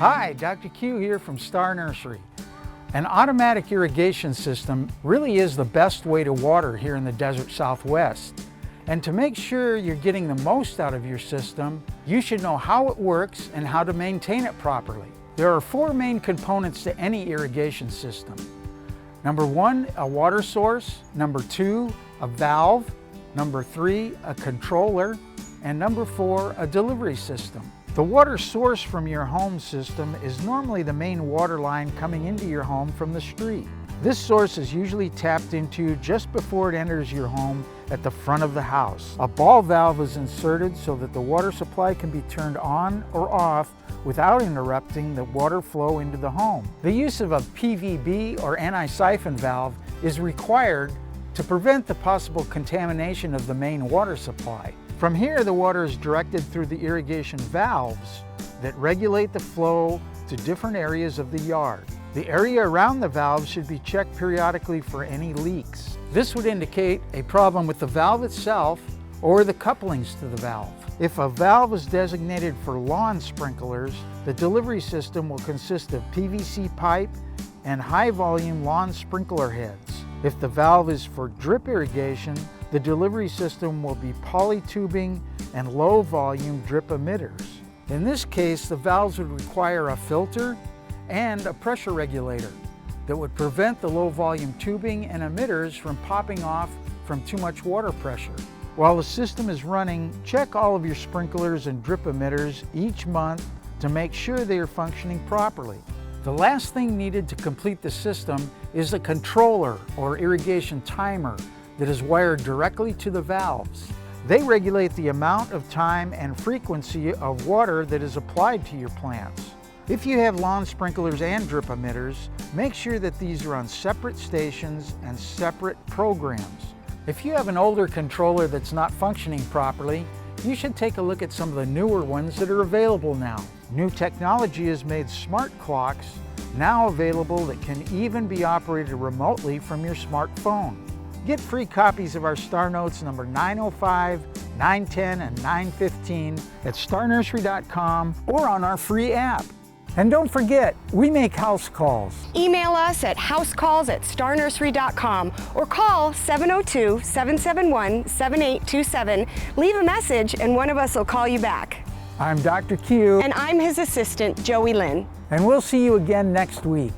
Hi, Dr. Q here from Star Nursery. An automatic irrigation system really is the best way to water here in the desert Southwest. And to make sure you're getting the most out of your system, you should know how it works and how to maintain it properly. There are four main components to any irrigation system. Number one, a water source. Number two, a valve. Number three, a controller. And number four, a delivery system. The water source from your home system is normally the main water line coming into your home from the street. This source is usually tapped into just before it enters your home at the front of the house. A ball valve is inserted so that the water supply can be turned on or off without interrupting the water flow into the home. The use of a PVB or anti-siphon valve is required to prevent the possible contamination of the main water supply. From here, the water is directed through the irrigation valves that regulate the flow to different areas of the yard. The area around the valves should be checked periodically for any leaks. This would indicate a problem with the valve itself or the couplings to the valve. If a valve is designated for lawn sprinklers, the delivery system will consist of PVC pipe and high-volume lawn sprinkler heads. If the valve is for drip irrigation, the delivery system will be polytubing and low-volume drip emitters. In this case, the valves would require a filter and a pressure regulator that would prevent the low-volume tubing and emitters from popping off from too much water pressure. While the system is running, check all of your sprinklers and drip emitters each month to make sure they are functioning properly. The last thing needed to complete the system is a controller or irrigation timer that is wired directly to the valves. They regulate the amount of time and frequency of water that is applied to your plants. If you have lawn sprinklers and drip emitters, make sure that these are on separate stations and separate programs. If you have an older controller that's not functioning properly, you should take a look at some of the newer ones that are available now. New technology has made smart clocks now available that can even be operated remotely from your smartphone. Get free copies of our Star Notes number 905, 910, and 915 at starnursery.com or on our free app. And don't forget, we make house calls. Email us at housecalls@starnursery.com or call 702-771-7827. Leave a message and one of us will call you back. I'm Dr. Q. And I'm his assistant, Joey Lynn. And we'll see you again next week.